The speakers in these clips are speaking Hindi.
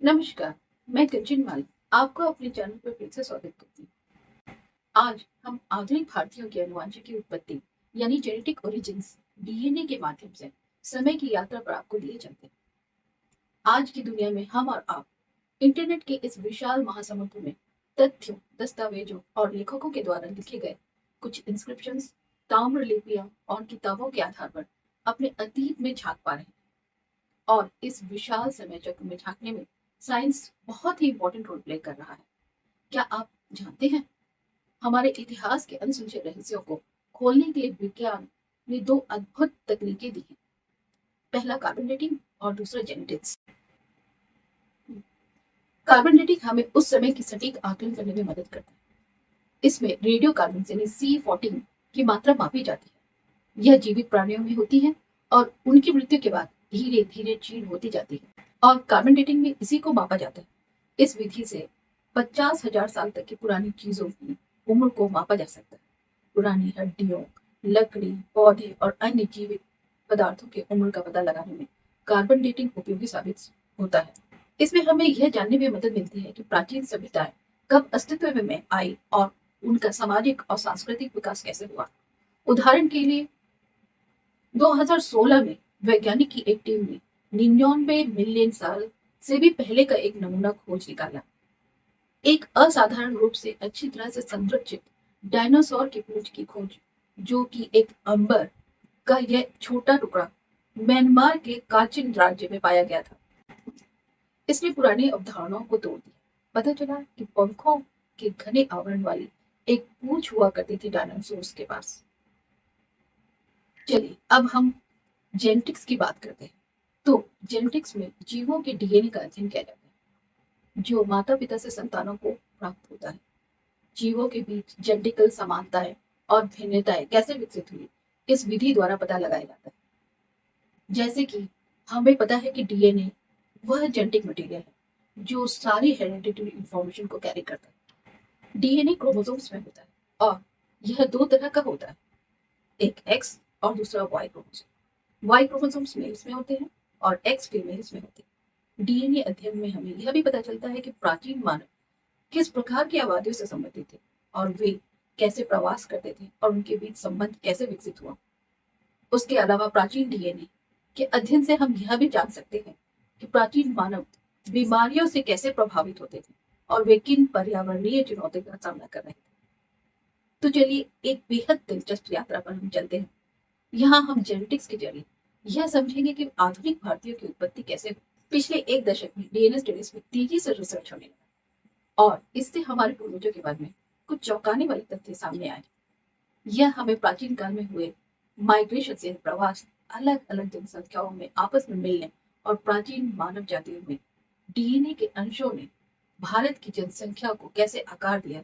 नमस्कार। मैं कंचन माल आपको अपने चैनल पर फिर से स्वागत करती हूँ। आज हम आधुनिक भारतीयों के अनुवांशिक उत्पत्ति यानी जेनेटिक ओरिजिन्स डीएनए के माध्यम से समय की यात्रा पर आपको लिए चलते हैं। आज की दुनिया में हम और आप इंटरनेट के इस विशाल महासमुद्र में तथ्यों, दस्तावेजों और लेखकों के द्वारा लिखे गए कुछ इंस्क्रिप्शंस, ताम्रलिपियां और किताबों के आधार पर अपने अतीत में झांक पा रहे हैं। और इस विशाल समय चक्र में झांकने में साइंस बहुत ही इंपॉर्टेंट रोल प्ले कर रहा है। क्या आप जानते हैं, हमारे इतिहास के अनसुलझे रहस्यों को खोलने के लिए विज्ञान ने दो अद्भुत तकनीकें दी हैं। पहला कार्बन डेटिंग और दूसरा जेनेटिक्स। कार्बन डेटिंग हमें उस समय की सटीक आकलन करने में मदद करता है। इसमें रेडियो कार्बन यानी C14 की मात्रा मापी जाती है। यह जीवित प्राणियों में होती है और उनकी मृत्यु के बाद धीरे धीरे क्षीण होती जाती है, और कार्बन डेटिंग में इसी को मापा जाता है। इस विधि से 50,000 साल तक की पुरानी चीजों की उम्र को मापा जा सकता है। पुरानी हड्डियों, लकड़ी, पौधे और अन्य जीवित पदार्थों की उम्र का पता लगाने में कार्बन डेटिंग उपयोगी साबित होता है। इसमें हमें यह जानने में मदद मिलती है कि प्राचीन सभ्यताएं कब अस्तित्व में आई और उनका सामाजिक और सांस्कृतिक विकास कैसे हुआ। उदाहरण के लिए 2016 में वैज्ञानिक की एक टीम ने 99 मिलियन साल से भी पहले का एक नमूना खोज निकाला। एक असाधारण रूप से अच्छी तरह से संरक्षित डायनासोर की पूंछ की खोज, जो कि एक अंबर का यह छोटा टुकड़ा म्यांमार के काचिन राज्य में पाया गया था। इसने पुरानी अवधारणाओं को तोड़ दिया। पता चला कि पंखों के घने आवरण वाली एक पूंछ हुआ करती थी डायनासोर्स के पास। चलिए अब हम जेनेटिक्स की बात करते हैं। तो जेनेटिक्स में जीवों के डीएनए का अध्ययन किया जाता है, जो माता पिता से संतानों को प्राप्त होता है। जीवों के बीच जेनेटिकल समानताएं और भिन्नताएं कैसे विकसित हुई, इस विधि द्वारा पता लगाया जाता है। जैसे कि हमें पता है कि डीएनए वह जेनेटिक मटेरियल है जो सारी हेरिडिटरी इंफॉर्मेशन को कैरी करता है। डीएनए क्रोमोसोम्स में होता है और यह दो तरह का होता है, एक एक्स और दूसरा Y chromosome. Y chromosomes males में होते हैं और एक्स फीमेल्स में होते हैं। डीएनए अध्ययन में हमें यह भी पता चलता है कि प्राचीन मानव किस प्रकार की आबादियों से संबंधित थे और वे कैसे प्रवास करते थे और उनके बीच संबंध कैसे विकसित हुआ। उसके अलावा प्राचीन डीएनए के अध्ययन से हम यह भी जान सकते हैं कि प्राचीन मानव बीमारियों से कैसे प्रभावित होते थे और वे किन पर्यावरणीय चुनौतियों का सामना कर रहे थे। तो चलिए एक बेहद दिलचस्प यात्रा पर हम चलते हैं। यहाँ हम जेनेटिक्स के जरिए यह समझेंगे कि आधुनिक भारतीयों की उत्पत्ति कैसे हुई। पिछले एक दशक में डीएनए स्टडीज में तेजी से रिसर्च होने लगा और इससे हमारे पूर्वजों के बारे में कुछ चौंकाने वाले तथ्य सामने आए। यह हमें प्राचीन काल में हुए माइग्रेशन से प्रवास, अलग अलग जनसंख्याओं में आपस में मिलने और प्राचीन मानव जातियों में डीएनए के अंशों ने भारत की जनसंख्या को कैसे आकार दिया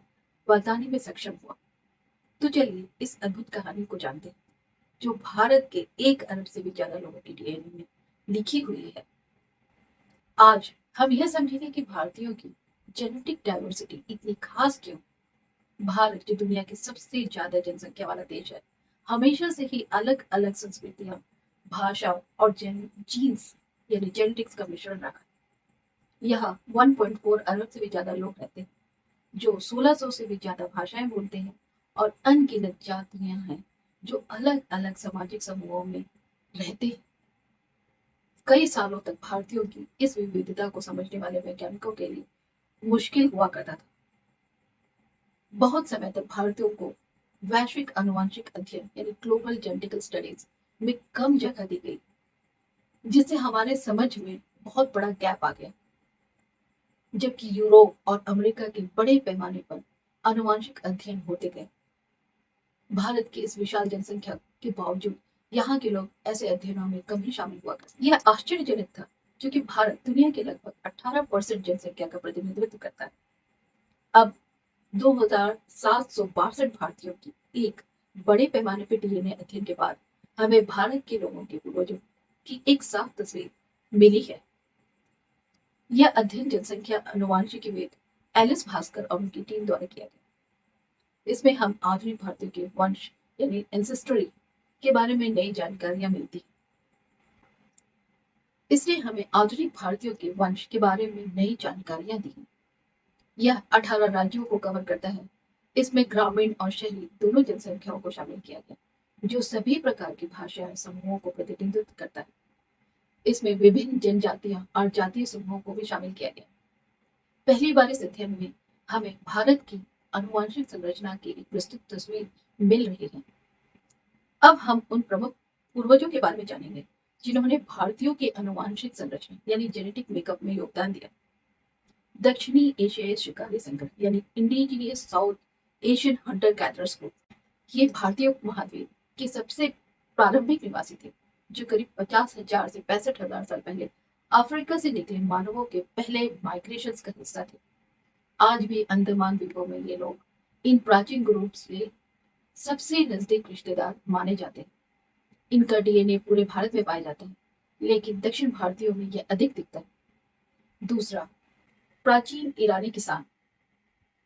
बताने में सक्षम हुआ। तो चलिए इस अद्भुत कहानी को जानते हैं, जो भारत के 1 अरब से भी ज्यादा लोगों की डीएनए में लिखी हुई है। आज हम यह समझेंगे कि भारतीयों की जेनेटिक डाइवर्सिटी इतनी खास क्यों। भारत जो दुनिया की सबसे ज्यादा जनसंख्या वाला देश है, हमेशा से ही अलग अलग संस्कृतियां, भाषा और जीन्स यानी जेनेटिक्स का मिश्रण रहा है। यहाँ 1.4 अरब से भी ज्यादा लोग रहते हैं, जो 1600 से भी ज्यादा भाषाएं बोलते हैं और अनगिनत जातियां हैं जो अलग अलग सामाजिक समूहों में रहते हैं। कई सालों तक भारतीयों की इस विविधता को समझने वाले वैज्ञानिकों के लिए मुश्किल हुआ करता था। बहुत समय तक भारतीयों को वैश्विक आनुवंशिक अध्ययन यानी ग्लोबल जेनेटिकल स्टडीज में कम जगह दी गई, जिससे हमारे समझ में बहुत बड़ा गैप आ गया। जबकि यूरोप और अमेरिका के बड़े पैमाने पर आनुवंशिक अध्ययन होते गए, भारत की इस विशाल जनसंख्या के बावजूद यहाँ के लोग ऐसे अध्ययनों में कम ही शामिल हुआ करते। यह आश्चर्यजनक था, क्योंकि भारत दुनिया के लगभग 18% जनसंख्या का प्रतिनिधित्व करता है। अब 2762 भारतीयों की एक बड़े पैमाने पर डीएनए अध्ययन के बाद हमें भारत के लोगों के पूर्वजों की एक साफ तस्वीर मिली है। यह अध्ययन जनसंख्या अनुवांशिकीविद एलिस भास्कर और उनकी टीम द्वारा किया गया। इसमें हम आधुनिक भारतीयों के वंश यानी एंसेस्ट्री के बारे में नई जानकारियां मिलती हैं। इसने हमें आधुनिक भारतीयों के वंश के बारे में नई जानकारियां दी। यह 18 राज्यों को कवर करता है। इसमें ग्रामीण और शहरी दोनों जनसंख्याओं को शामिल किया गया, जो सभी प्रकार की भाषा समूहों को प्रतिनिधित्व करता है। इसमें विभिन्न जनजातियां और जातीय समूहों को भी शामिल किया गया। पहली बार इस अध्ययन में हमें भारत की आनुवंशिक संरचना की एक विस्तृत तस्वीर मिल रही है। अब हम उन प्रमुख पूर्वजों के बारे में जानेंगे जिन्होंने भारतीयों की आनुवंशिक संरचना यानी जेनेटिक मेकअप में योगदान दिया। दक्षिणी एशियाई शिकारी संघ यानी indigenous south Asian Hunter gatherers group, ये भारतीय उपमहाद्वीप के सबसे प्रारंभिक निवासी थे, जो करीब 50,000 से 65,000 साल पहले अफ्रीका से निकले मानवों के पहले माइग्रेशन का हिस्सा थे। आज भी अंडमान द्वीपों में ये लोग इन प्राचीन ग्रुप से सबसे नजदीक रिश्तेदार माने जाते हैं। इनका डीएनए पूरे भारत में पाया जाता है, लेकिन दक्षिण भारतीयों में यह अधिक दिखता है। दूसरा, प्राचीन ईरानी किसान।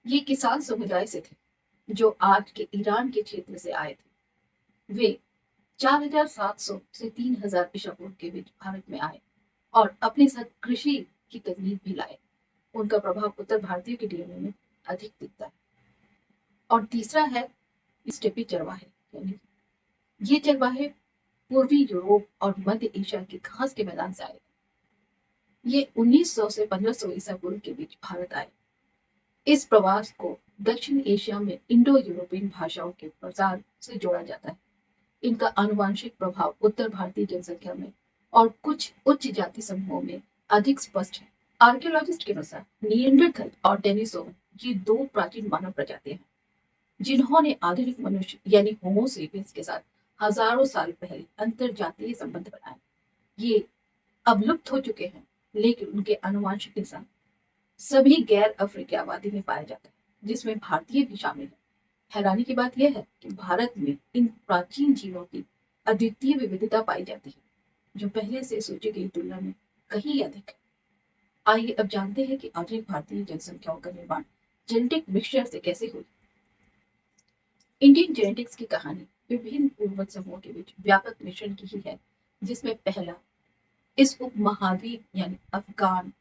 ये किसान समुदाय से थे जो आज के ईरान के क्षेत्र से आए थे। वे 4,700 से 3,000 ईसा पूर्व के बीच भारत में आए और अपने साथ कृषि की तकनीक भी लाए। उनका प्रभाव उत्तर भारतीय के डीएनए में अधिक दिखता है। और तीसरा है स्टेपी चरवाहे, यानी ये चरवाहे पूर्वी यूरोप और मध्य एशिया के घास के मैदान से आए। ये 1900 से 1500 ईसा पूर्व के बीच भारत आए। इस प्रवास को दक्षिण एशिया में इंडो यूरोपियन भाषाओं के प्रसार से जोड़ा जाता है। इनका आनुवंशिक प्रभाव उत्तर भारतीय जनसंख्या में और कुछ उच्च जाति समूहों में अधिक स्पष्ट है। आर्कियोलॉजिस्ट के अनुसार निएंडरथल और डेनिसोवन ये दो प्राचीन मानव प्रजातियां हैं जिन्होंने आधुनिक मनुष्य यानी होमो सेपियंस के साथ हजारों साल पहले अंतर जातीय संबंध बनाए। ये अब लुप्त हो चुके हैं, लेकिन उनके आनुवंशिक निशान सभी गैर अफ्रीकी आबादी में पाया जाता है, जिसमें भारतीय भी शामिल है। हैरानी की बात यह है कि भारत में इन प्राचीन जीवों की अद्वितीय विविधता पाई जाती है, जो पहले से सोची गई तुलना में कहीं अधिक है। आइए अब जानते हैं कि आधुनिक भारतीय जनसंख्याओं का निर्माण जेनेटिक मिक्सचर से कैसे हुई। इंडियन जेनेटिक्स की कहानी विभिन्न पूर्वज समूहों के बीच व्यापक मिश्रण की ही है, जिसमें पहला इस उपमहाद्वीप यानी अफगान,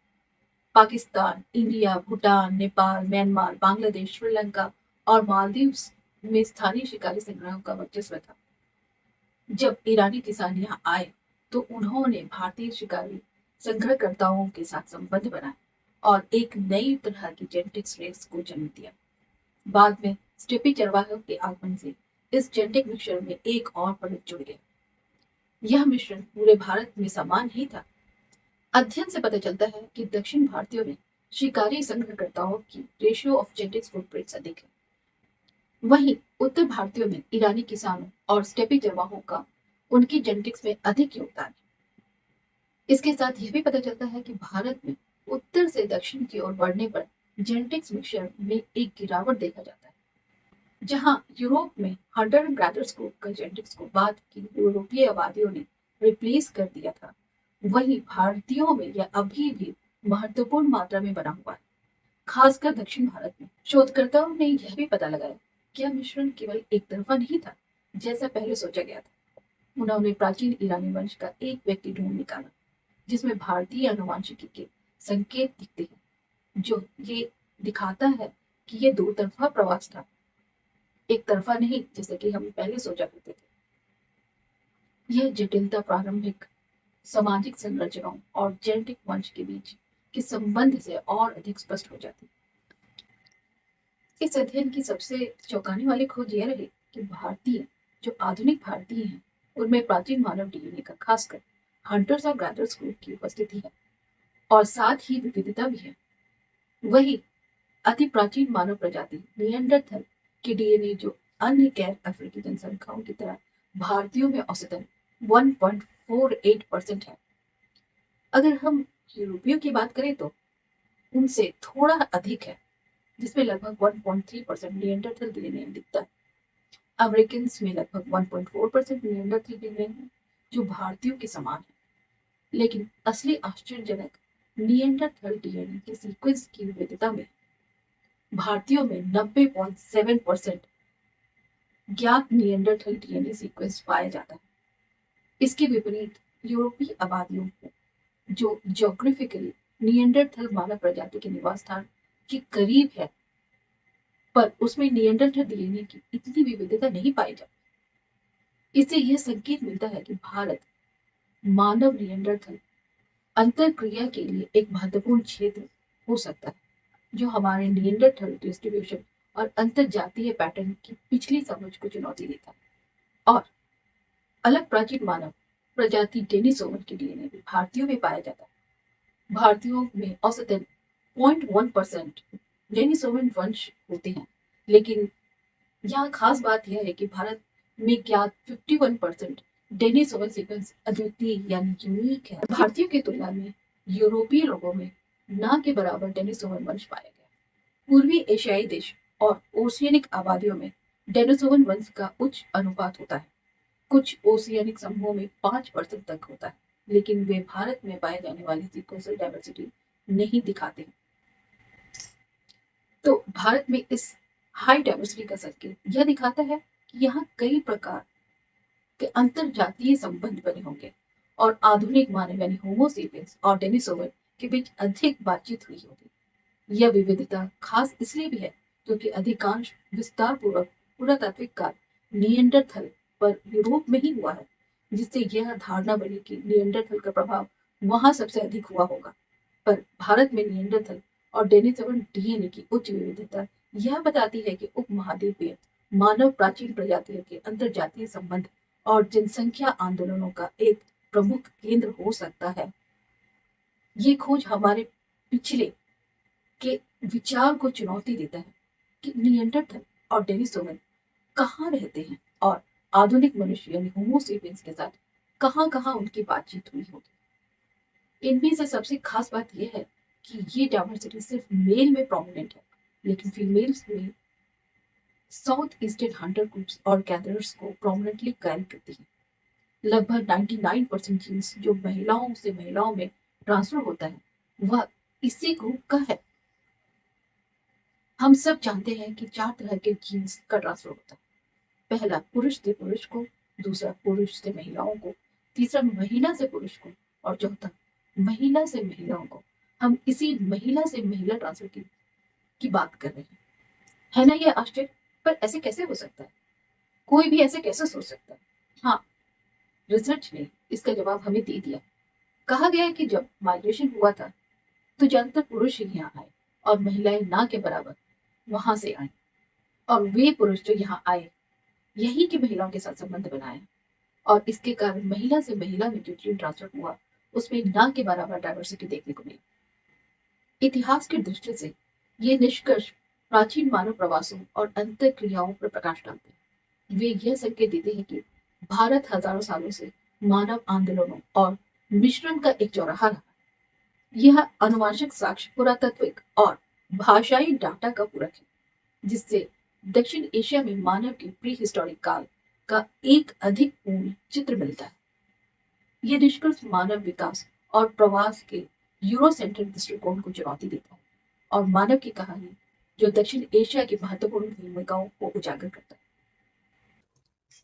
पाकिस्तान, इंडिया, भूटान, नेपाल, म्यांमार, बांग्लादेश, श्रीलंका और मालदीव में स्थानीय शिकारी संग्रहों का वर्चस्व था। जब ईरानी किसान यहाँ आए तो उन्होंने भारतीय शिकारी संग्रहकर्ताओं के साथ संबंध बनाए और एक नई तरह की जेनेटिक्स रेस को जन्म दिया। बाद में स्टेपी चरवाहों के आगमन से इस जेनेटिक मिश्रण में एक और परत जुड़ गया। यह मिश्रण पूरे भारत में समान नहीं था। अध्ययन से पता चलता है कि दक्षिण भारतीयों में शिकारी संग्रहकर्ताओं की रेशियो ऑफ जेनेटिक्स फुटप्रिंट्स अधिक है, वहीं उत्तर भारतीयों में ईरानी किसानों और स्टेपी चरवाहों का उनकी जेनेटिक्स में अधिक योगदान है। इसके साथ यह भी पता चलता है कि भारत में उत्तर से दक्षिण की ओर बढ़ने पर जेनेटिक्स मिक्सचर में एक गिरावट देखा जाता है। जहां यूरोप में हंटर एंड गैदरर्स ग्रुप का जेनेटिक्स को बाद की यूरोपीय आबादियों ने रिप्लेस कर दिया था, वहीं भारतीयों में यह अभी भी महत्वपूर्ण मात्रा में बना हुआ है, खासकर दक्षिण भारत में। शोधकर्ताओं ने यह भी पता लगाया कि यह मिश्रण केवल एक तरफा नहीं था जैसा पहले सोचा गया था। उन्होंने प्राचीन ईरानी वंश का एक व्यक्ति ढूंढ निकाला जिसमें भारतीय आनुवंशिकी के संकेत दिखते हैं, जो ये दिखाता है कि यह दो तरफा प्रवास था, एक तरफा नहीं जैसे कि हम पहले सोचा करते थे। यह जटिलता प्रारंभिक सामाजिक संरचनाओं और जेनेटिक वंश के बीच के संबंध से और अधिक स्पष्ट हो जाती। इस अध्ययन की सबसे चौंकाने वाली खोज यह रही कि भारतीय जो आधुनिक भारतीय हैं उनमें प्राचीन मानव डीएनए का खासकर हंटर्स और गैदरर्स ग्रुप की उपस्थिति है और साथ ही विविधता भी है। वही अति प्राचीन मानव प्रजाति निएंडरथल के डीएनए जो अन्य गैर अफ्रीकी जनसंख्याओं की तरह भारतीयों में औसतन 1.48% है। अगर हम यूरोपियों की बात करें तो उनसे थोड़ा अधिक है, जिसमें लगभग 1.3% निएंडरथल डीएनए दिखता है। अमेरिकन में लगभग 1.4% निएंडरथल डीएनए है जो भारतीयों के समान है, लेकिन असली आश्चर्यजनक निएंडरथल डीएनए के सीक्वेंस की विविधता में भारतीयों में 90.7% ज्ञात निएंडरथल डीएनए सीक्वेंस पाया जाता है। इसके विपरीत यूरोपीय आबादियों को जो ज्योग्राफिकली निएंडरथल मानव प्रजाति के निवास स्थान के करीब है, पर उसमें निएंडरथल डीएनए की इतनी विविधता नहीं पाई जाती। इससे यह संकेत मिलता है कि भारत मानव निएंडरथल अंतरक्रिया के लिए एक महत्वपूर्ण क्षेत्र हो सकता है, जो हमारे निएंडरथल डिस्ट्रीब्यूशन और अंतरजातीय पैटर्न की पिछली समझ को चुनौती देता है। और अलग प्राचीन मानव प्रजाति डेनिसोवन के डीएनए भी भारतीयों में पाया जाता है। भारतीयों में औसतन 0.1% डेनिसोवन वंश होते हैं, लेकिन यहाँ खास बात यह है कि भारत में ज्ञात 51% डेनिसोवन सीक्वेंस अद्वितीय यानी यूनिक है। भारतीयों की तुलना में यूरोपीय लोगों में ना के बराबर डेनिसोवन वंश पाया गया। पूर्वी एशियाई देश और ओशियनिक आबादियों में डेनिसोवन वंश का उच्च अनुपात होता है। कुछ ओशियनिक समूहों में 5% तक होता है, लेकिन वे भारत में पाए जाने वाली सीक्वेंशियल डाइवर्सिटी नहीं दिखाते हैं। तो भारत में इस हाई डाइवर्सिटी का संकेत यह दिखाता है कि यहाँ कई प्रकार के अंतरजातीय संबंध बने होंगे और आधुनिक मानव यानी होमो सेपियंस और डेनिसोवन के बीच अधिक बातचीत हुई होगी। यह विविधता खास इसलिए भी है क्योंकि अधिकांश विस्तार पूर्वक पुरातात्विक कार्य निएंडरथल पर यूरोप में ही हुआ है, जिससे यह धारणा बनी कि निएंडरथल का प्रभाव वहां सबसे अधिक हुआ होगा। पर भारत में निएंडरथल और डेनिसोवन डीएनए की उच्च विविधता यह बताती है कि उपमहाद्वीपीय मानव प्राचीन प्रजातियों के अंतरजातीय संबंध और जनसंख्या आंदोलनों का एक प्रमुख केंद्र हो सकता है। ये खोज हमारे पिछले के विचार को चुनौती देता है कि निएंडरथल और डेनिसोवन कहाँ रहते हैं और आधुनिक मनुष्य यानी होमो सेपियंस के साथ कहाँ कहाँ उनकी बातचीत हुई होगी। इनमें से सबसे खास बात यह है कि ये डाइवर्सिटी सिर्फ मेल में प्रोमिनेंट है, लेकिन फीमेल्स में साउथ ईस्टर्न हंटर ग्रुप्स और गैदरर्स को प्रोमिनेंटली कैरी करती है। लगभग 99% जीन्स जो महिलाओं से महिलाओं में ट्रांसफर होता है वह इसी ग्रुप का है। हम सब जानते हैं कि 4 तरह के जीन्स का ट्रांसफर होता है। पहला पुरुष से पुरुष को, दूसरा पुरुष से महिलाओं को, तीसरा महिला से पुरुष को और चौथा महिला से महिलाओं को। हम इसी महिला से महिला ट्रांसफर की बात कर रहे हैं। है ना ये आश्चर्य? पर ऐसे कैसे हो सकता है? कोई भी ऐसे कैसे सोच सकता है? हाँ, रिसर्च ने इसका जवाब हमें दे दिया। कहा गया है कि जब माइग्रेशन हुआ था तो ज्यादातर पुरुष ही यहाँ आए और महिलाएं ना के बराबर वहां से आई, और वे पुरुष जो यहाँ आए यही की महिलाओं के साथ संबंध बनाया और इसके कारण महिला से महिला में जो जीन ट्रांसफर हुआ उसमें ना के बराबर डाइवर्सिटी देखने को मिली। इतिहास की दृष्टि से ये निष्कर्ष प्राचीन मानव प्रवासों और अंतरक्रियाओं पर प्रकाश डालते हैं। वे यह संकेत देते हैं कि भारत हजारों सालों से मानव आंदोलनों और मिश्रण का एक चौराहा रहा। यह आनुवंशिक साक्ष्य, पुरातात्विक और भाषाई डाटा का पूरक है, जिससे दक्षिण एशिया में मानव के प्री हिस्टोरिक काल का एक अधिक पूर्ण चित्र मिलता है। यह निष्कर्ष मानव विकास और प्रवास के यूरोसेंट्रिक दृष्टिकोण को चुनौती देता है और मानव की कहानी जो दक्षिण एशिया की महत्वपूर्ण भूमिकाओं को उजागर करता है।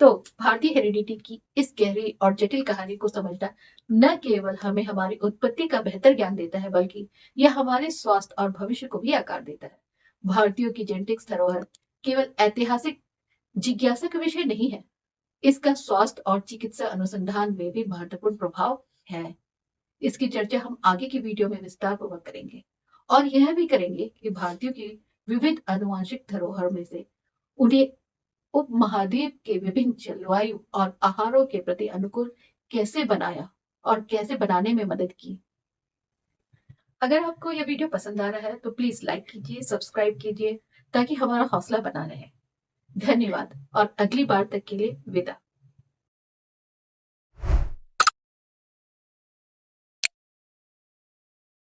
तो भारतीय हेरिडिटी की इस गहरी और जटिल कहानी को समझना न केवल हमें हमारी उत्पत्ति का बेहतर ज्ञान देता है, बल्कि यह हमारे स्वास्थ्य और भविष्य को भी आकार देता है। भारतीयों की जेनेटिक्स धरोहर केवल ऐतिहासिक जिज्ञासा का विषय नहीं है, इसका स्वास्थ्य और चिकित्सा अनुसंधान में भी महत्वपूर्ण प्रभाव है। इसकी चर्चा हम आगे की वीडियो में विस्तार पूर्वक करेंगे और यह भी करेंगे कि भारतीयों की विविध आनुवंशिक धरोहर में से उन्हें उपमहाद्वीप के विभिन्न जलवायु और आहारों के प्रति अनुकूल कैसे बनाया और कैसे बनाने में मदद की। अगर आपको यह वीडियो पसंद आ रहा है तो प्लीज लाइक कीजिए, सब्सक्राइब कीजिए ताकि हमारा हौसला बना रहे। धन्यवाद और अगली बार तक के लिए विदा।